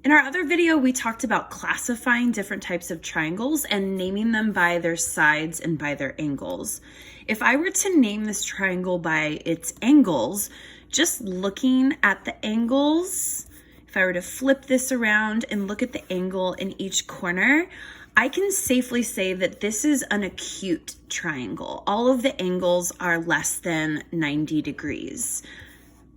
In our other video, we talked about classifying different types of triangles and naming them by their sides and by their angles. If I were to name this triangle by its angles, just looking at the angles, if I were to flip this around and look at the angle in each corner, I can safely say that this is an acute triangle. All of the angles are less than 90 degrees.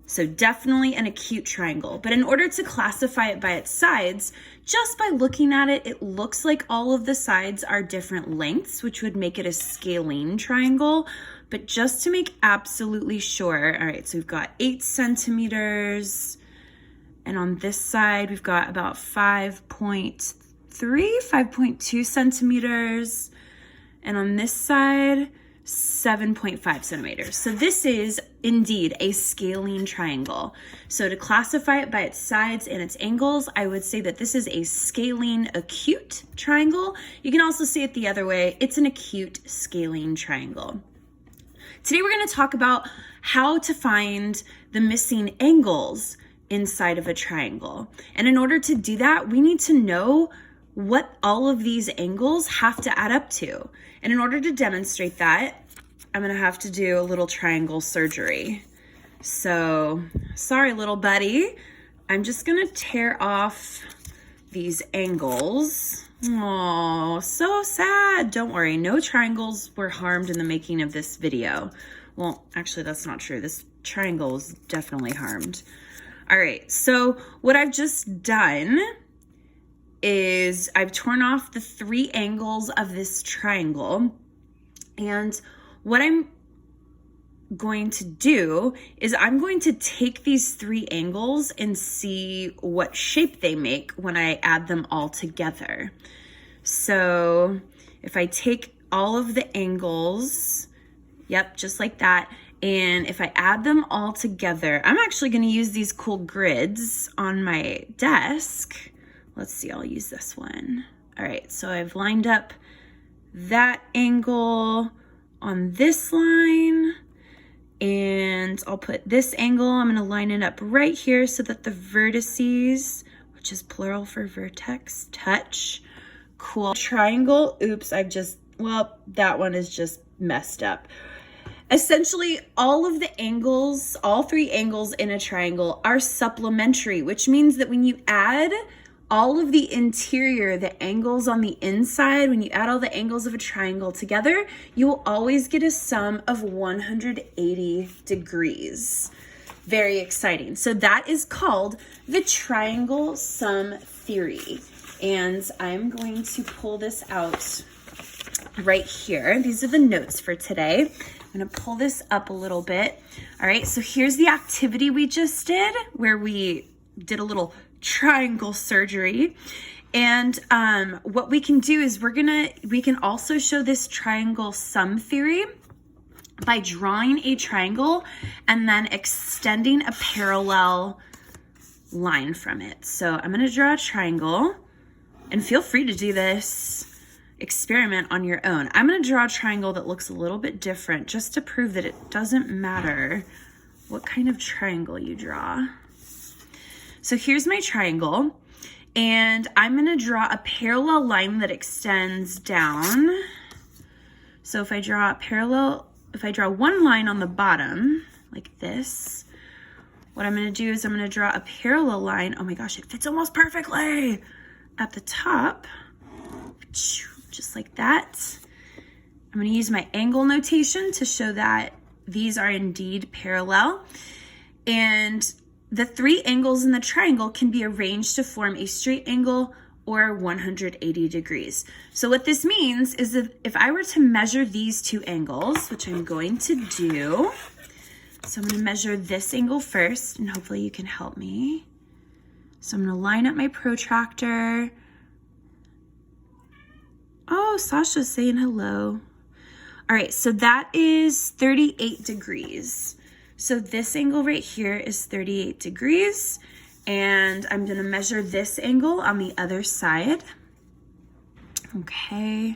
So definitely an acute triangle. But in order to classify it by its sides, just by looking at it, it looks like all of the sides are different lengths, which would make it a scalene triangle. But just to make absolutely sure, all right, so we've got 8 centimeters. And on this side, we've got about 5.2 centimeters. And on this side, 7.5 centimeters. So this is indeed a scalene triangle. So to classify it by its sides and its angles, I would say that this is a scalene acute triangle. You can also say it the other way. It's an acute scalene triangle. Today we're going to talk about how to find the missing angles inside of a triangle. And in order to do that, we need to know what all of these angles have to add up to. And in order to demonstrate that, I'm gonna have to do a little triangle surgery. So, sorry little buddy, I'm just gonna tear off these angles. Oh, so sad. Don't worry, no triangles were harmed in the making of this video. Well, actually that's not true. This triangle was definitely harmed. All right, so what I've just done is I've torn off the 3 angles of this triangle, and what I'm going to do is I'm going to take these 3 angles and see what shape they make when I add them all together. So if I take all of the angles, yep, just like that, and if I add them all together, I'm actually going to use these cool grids on my desk. Let's see, I'll use this one. All right, so I've lined up that angle on this line, and I'll put this angle, I'm going to line it up right here so that the vertices, which is plural for vertex, touch. Cool. Triangle, oops, that one is just messed up. Essentially, all of the angles, all 3 angles in a triangle are supplementary, which means that when you add all of the interior, the angles on the inside, when you add all the angles of a triangle together, you will always get a sum of 180 degrees. Very exciting. So that is called the triangle sum theory. And I'm going to pull this out right here. These are the notes for today. I'm going to pull this up a little bit. All right, so here's the activity we just did where we did a little triangle surgery. And what we can do is we can also show this triangle sum theory by drawing a triangle and then extending a parallel line from it. So I'm going to draw a triangle, and feel free to do this experiment on your own. I'm going to draw a triangle that looks a little bit different just to prove that it doesn't matter what kind of triangle you draw. So here's my triangle, and I'm going to draw a parallel line that extends down. So if I draw one line on the bottom like this, what I'm going to do is I'm going to draw a parallel line. Oh my gosh, it fits almost perfectly at the top, just like that. I'm going to use my angle notation to show that these are indeed parallel. And the 3 angles in the triangle can be arranged to form a straight angle or 180 degrees. So what this means is that if I were to measure these 2 angles, which I'm going to do, so I'm going to measure this angle first, and hopefully you can help me. So I'm going to line up my protractor. Oh, Sasha's saying hello. All right, so that is 38 degrees. So this angle right here is 38 degrees, and I'm gonna measure this angle on the other side. Okay,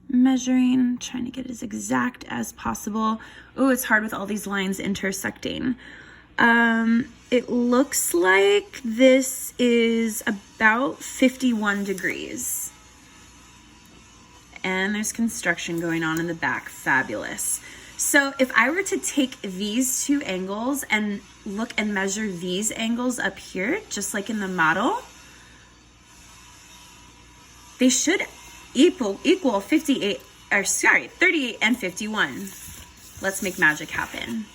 measuring, trying to get as exact as possible. Oh, it's hard with all these lines intersecting. It looks like this is about 51 degrees. And there's construction going on in the back. Fabulous. So if I were to take these two angles and look and measure these angles up here, just like in the model, they should equal 38 and 51. Let's make magic happen.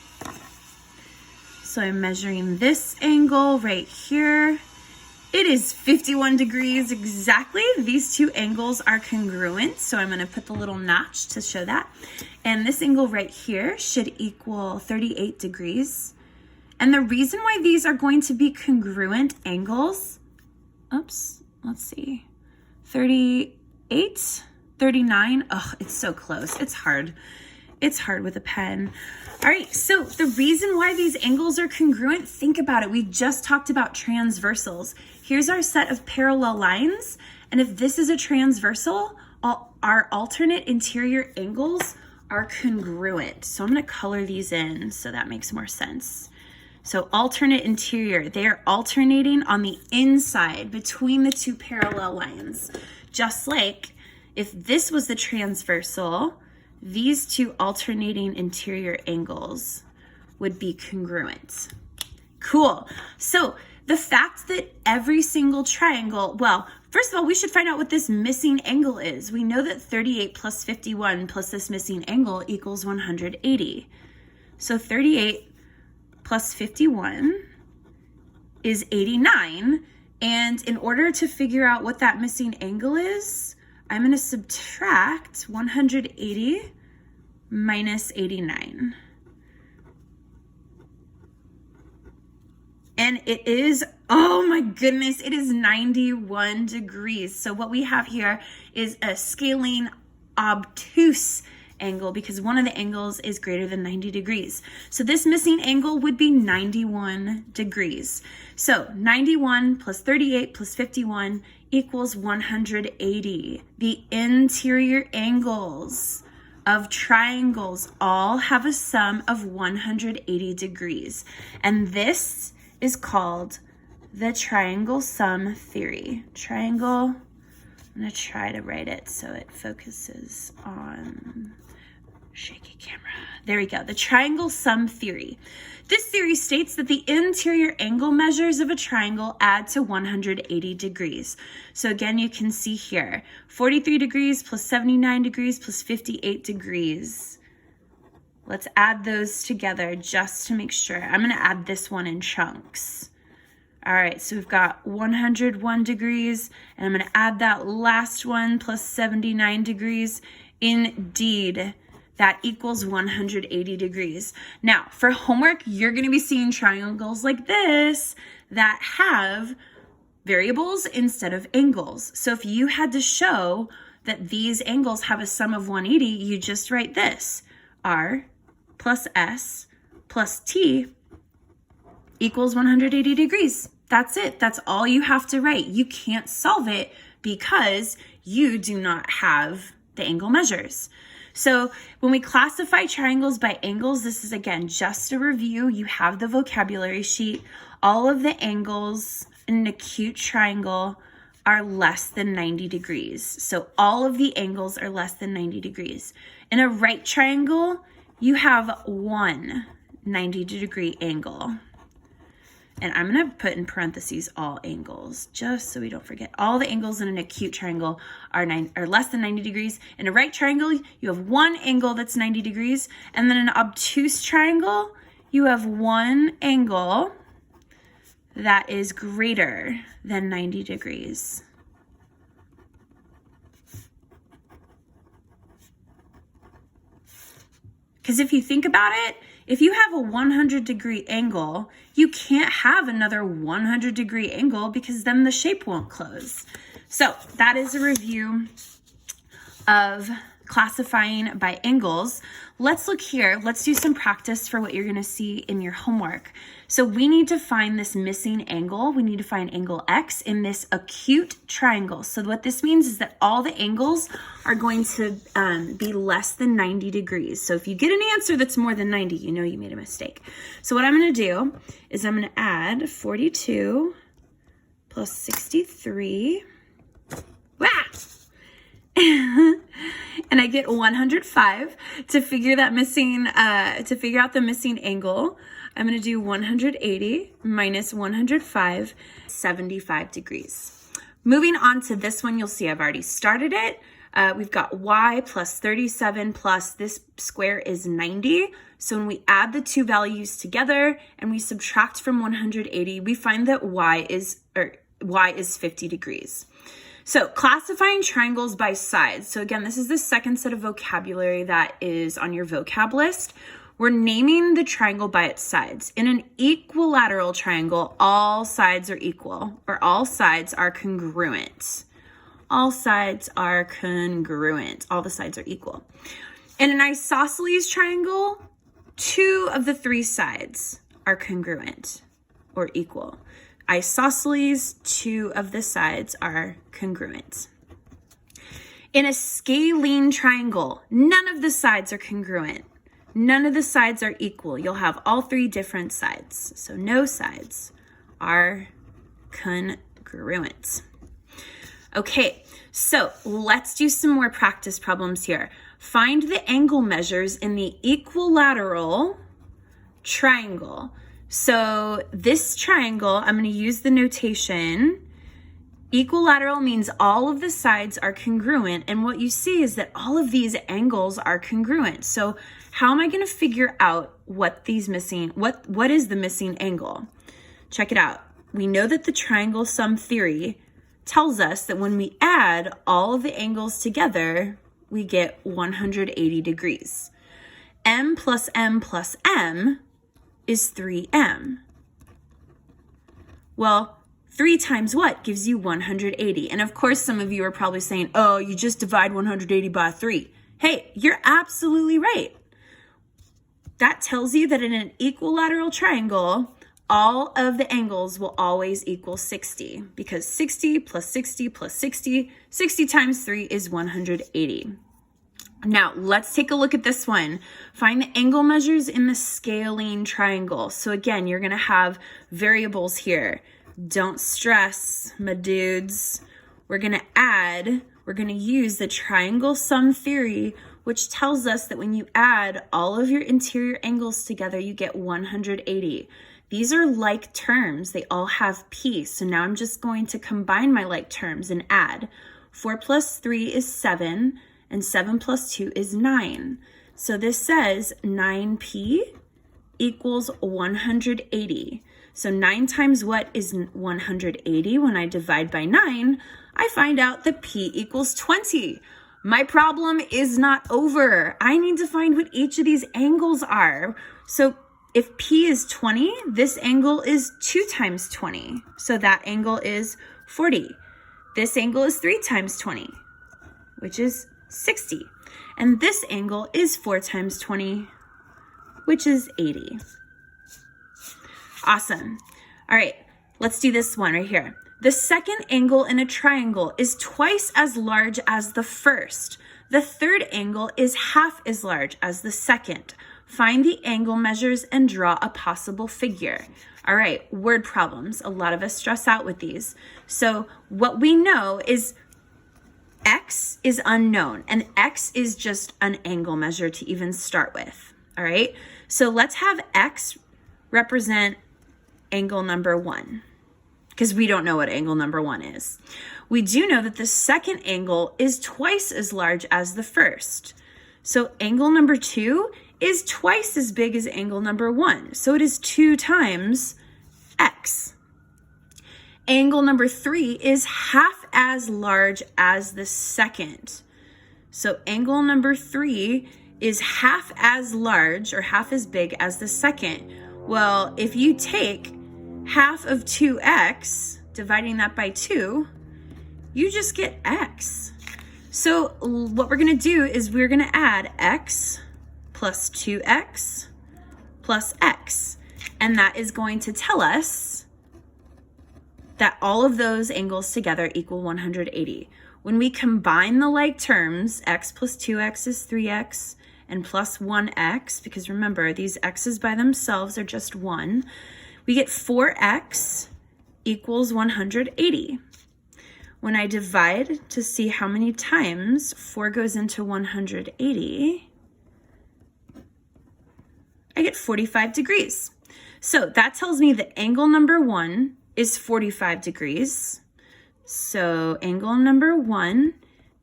So I'm measuring this angle right here. It is 51 degrees exactly. These two angles are congruent, so I'm going to put the little notch to show that. And this angle right here should equal 38 degrees. And the reason why these are going to be congruent angles, oops, let's see, 38, 39, oh, it's so close. It's hard. It's hard with a pen. All right, so the reason why these angles are congruent, think about it. We just talked about transversals. Here's our set of parallel lines, and if this is a transversal, our alternate interior angles are congruent. So I'm gonna color these in so that makes more sense. So alternate interior, they are alternating on the inside between the two parallel lines. Just like if this was the transversal, these two alternating interior angles would be congruent. Cool. So the fact that every single triangle, well, first of all, we should find out what this missing angle is. We know that 38 plus 51 plus this missing angle equals 180. So 38 plus 51 is 89. And in order to figure out what that missing angle is, I'm going to subtract 180 minus 89. And it is, oh my goodness, it is 91 degrees. So what we have here is a scaling obtuse angle because one of the angles is greater than 90 degrees. So this missing angle would be 91 degrees. So 91 plus 38 plus 51 equals 180. The interior angles of triangles all have a sum of 180 degrees. And this is called the triangle sum theory. Triangle, I'm gonna try to write it so it focuses on shaky camera. There we go, the triangle sum theory. This theory states that the interior angle measures of a triangle add to 180 degrees. So again, you can see here, 43 degrees plus 79 degrees plus 58 degrees. Let's add those together just to make sure. I'm gonna add this one in chunks. All right, so we've got 101 degrees, and I'm gonna add that last one plus 79 degrees. Indeed, that equals 180 degrees. Now, for homework, you're gonna be seeing triangles like this that have variables instead of angles. So if you had to show that these angles have a sum of 180, you just write this, R plus S plus T equals 180 degrees. That's it. That's all you have to write. You can't solve it because you do not have the angle measures. So when we classify triangles by angles, this is again just a review. You have the vocabulary sheet. All of the angles in an acute triangle are less than 90 degrees. So all of the angles are less than 90 degrees. In a right triangle, you have one 90-degree angle. And I'm gonna put in parentheses all angles, just so we don't forget. All the angles in an acute triangle are less than 90 degrees. In a right triangle, you have one angle that's 90 degrees. And then in an obtuse triangle, you have one angle that is greater than 90 degrees. Because if you think about it, if you have a 100-degree angle, you can't have another 100-degree angle because then the shape won't close. So that is a review of classifying by angles, let's look here. Let's do some practice for what you're going to see in your homework. So we need to find this missing angle. We need to find angle X in this acute triangle. So what this means is that all the angles are going to be less than 90 degrees. So if you get an answer that's more than 90, you know you made a mistake. So what I'm going to do is I'm going to add 42 plus 63. Wah! And I get 105 to figure out the missing angle. I'm going to do 180 minus 105, 75 degrees. Moving on to this one, you'll see I've already started it. We've got y plus 37 plus this square is 90. So when we add the two values together and we subtract from 180, we find that y is 50 degrees. So classifying triangles by sides. So again, this is the second set of vocabulary that is on your vocab list. We're naming the triangle by its sides. In an equilateral triangle, all sides are equal, or all sides are congruent. All sides are congruent. All the sides are equal. In an isosceles triangle, 2 of the 3 sides are congruent or equal. Isosceles, 2 of the sides are congruent. In a scalene triangle, none of the sides are congruent. None of the sides are equal. You'll have all 3 different sides. So no sides are congruent. Okay, so let's do some more practice problems here. Find the angle measures in the equilateral triangle. So this triangle, I'm going to use the notation. Equilateral means all of the sides are congruent, and what you see is that all of these angles are congruent. So how am I going to figure out what is the missing angle? Check it out. We know that the triangle sum theory tells us that when we add all of the angles together, we get 180 degrees. M plus M plus M is 3M. Well, 3 times what gives you 180? And of course, some of you are probably saying, oh, you just divide 180 by 3. Hey, you're absolutely right. That tells you that in an equilateral triangle, all of the angles will always equal 60, because 60 plus 60 plus 60, 60 times 3 is 180. Now, let's take a look at this one. Find the angle measures in the scalene triangle. So again, you're going to have variables here. Don't stress, my dudes. We're going to use the triangle sum theory, which tells us that when you add all of your interior angles together, you get 180. These are like terms. They all have p. So now I'm just going to combine my like terms and add. 4 plus 3 is 7. And 7 plus 2 is 9. So this says 9p equals 180. So 9 times what is 180? When I divide by 9, I find out that p equals 20. My problem is not over. I need to find what each of these angles are. So if p is 20, this angle is 2 times 20. So that angle is 40. This angle is 3 times 20, which is 60. And this angle is 4 times 20, which is 80. Awesome. All right, let's do this one right here. The second angle in a triangle is twice as large as the first. The third angle is half as large as the second. Find the angle measures and draw a possible figure. All right, word problems. A lot of us stress out with these. So what we know is X is unknown, and X is just an angle measure to even start with, all right? So let's have X represent angle number 1, because we don't know what angle number 1 is. We do know that the second angle is twice as large as the first. So angle number 2 is twice as big as angle number 1. So it is 2 times X. Angle number 3 is half as large as the second. So angle number 3 is half as large or half as big as the second. Well, if you take half of 2x, dividing that by 2, you just get x. So what we're gonna do is we're gonna add x plus 2x plus x. And that is going to tell us that all of those angles together equal 180. When we combine the like terms, x plus 2x is 3x, and plus 1x, because remember, these x's by themselves are just 1, we get 4x equals 180. When I divide to see how many times 4 goes into 180, I get 45 degrees. So that tells me that angle number 1 is 45 degrees. So angle number 1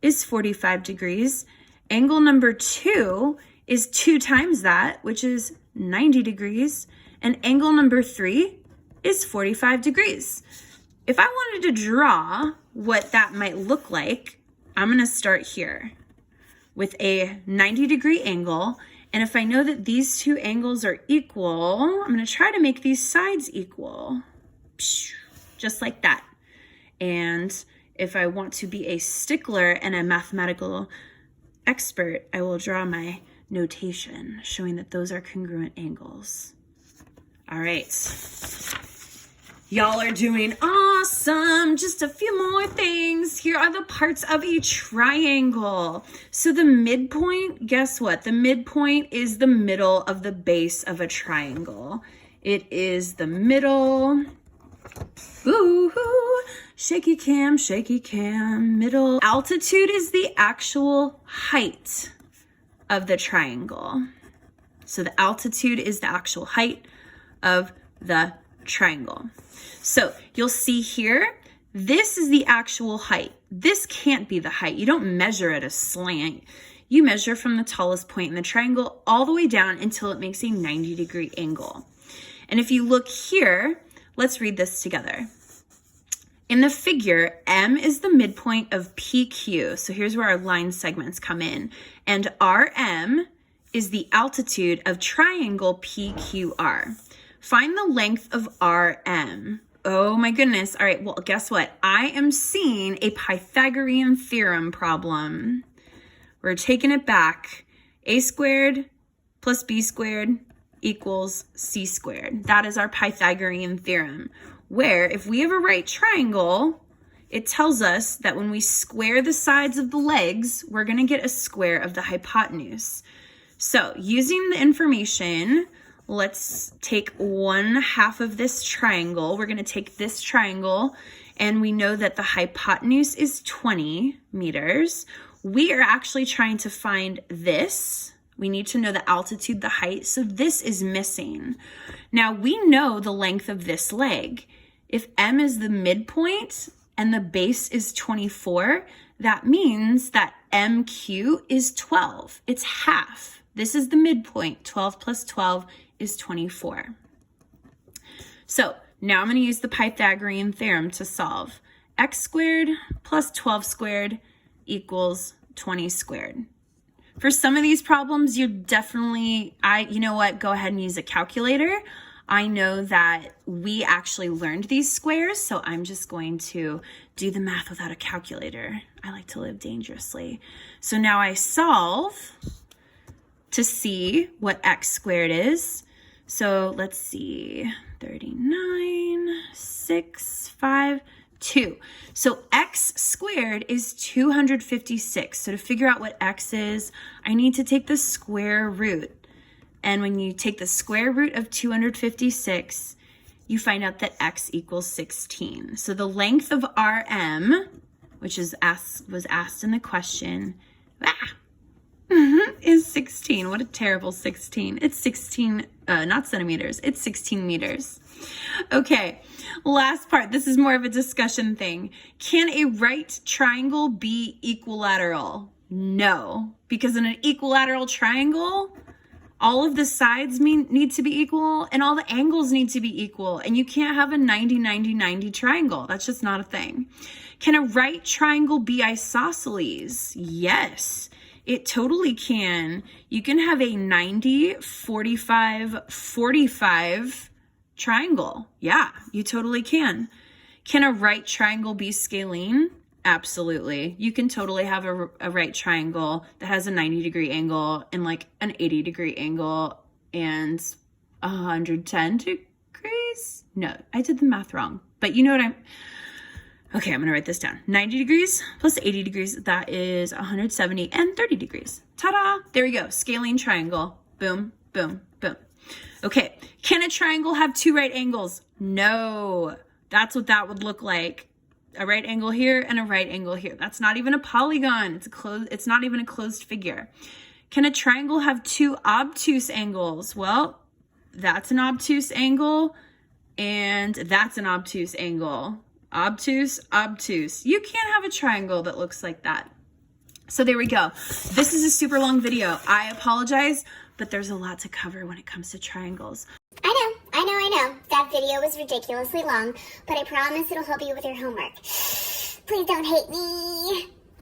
is 45 degrees. Angle number 2 is 2 times that, which is 90 degrees. And angle number 3 is 45 degrees. If I wanted to draw what that might look like, I'm going to start here with a 90-degree angle. And if I know that these two angles are equal, I'm going to try to make these sides equal, just like that. And if I want to be a stickler and a mathematical expert, I will draw my notation showing that those are congruent angles. All right. Y'all are doing awesome. Just a few more things. Here are the parts of a triangle. So the midpoint, guess what? The midpoint is the middle of the base of a triangle. It is the middle. Ooh, shaky cam, middle. Altitude is the actual height of the triangle. So the altitude is the actual height of the triangle. So you'll see here, this is the actual height. This can't be the height. You don't measure at a slant. You measure from the tallest point in the triangle all the way down until it makes a 90-degree angle. And if you look here, let's read this together. In the figure, M is the midpoint of PQ. So here's where our line segments come in. And RM is the altitude of triangle PQR. Find the length of RM. Oh my goodness. All right, well, guess what? I am seeing a Pythagorean theorem problem. We're taking it back. A squared plus B squared equals C squared. That is our Pythagorean theorem, where if we have a right triangle, it tells us that when we square the sides of the legs, we're going to get a square of the hypotenuse. So using the information, let's take 1/2 of this triangle. We're going to take this triangle, and we know that the hypotenuse is 20 meters. We are actually trying to find this. We need to know the altitude, the height, so this is missing. Now, we know the length of this leg. If M is the midpoint and the base is 24, that means that MQ is 12. It's half. This is the midpoint. 12 plus 12 is 24. So now I'm going to use the Pythagorean theorem to solve. X squared plus 12 squared equals 20 squared. For some of these problems, you're definitely, you know what, go ahead and use a calculator. I know that we actually learned these squares, so I'm just going to do the math without a calculator. I like to live dangerously. So now I solve to see what x squared is. So let's see, 39, 6, 5, 2. So x squared is 256. So to figure out what x is, I need to take the square root. And when you take the square root of 256, you find out that x equals 16. So the length of RM, which was asked in the question, is 16. What a terrible 16. It's 16, not centimeters, it's 16 meters. Okay, last part. This is more of a discussion thing. Can a right triangle be equilateral? No, because in an equilateral triangle, all of the sides need to be equal and all the angles need to be equal. And you can't have a 90-90-90 triangle. That's just not a thing. Can a right triangle be isosceles? Yes, it totally can. You can have a 90-45-45 triangle. Yeah, you totally can. Can a right triangle be scalene? Absolutely. You can totally have a right triangle that has a 90-degree angle and like an 80-degree angle and 110 degrees. No, I did the math wrong, but you know what okay, I'm gonna write this down. 90 degrees plus 80 degrees, that is 170 and 30 degrees. Ta-da, there we go, scalene triangle. Boom, boom, boom. Okay, can a triangle have two right angles? No, that's what that would look like. A right angle here and a right angle here. That's not even a polygon. It's not even a closed figure. Can a triangle have two obtuse angles? Well, that's an obtuse angle and that's an obtuse angle. Obtuse, obtuse. You can't have a triangle that looks like that. So there we go. This is a super long video. I apologize, but there's a lot to cover when it comes to triangles. I know. That video was ridiculously long, but I promise it'll help you with your homework. Please don't hate me.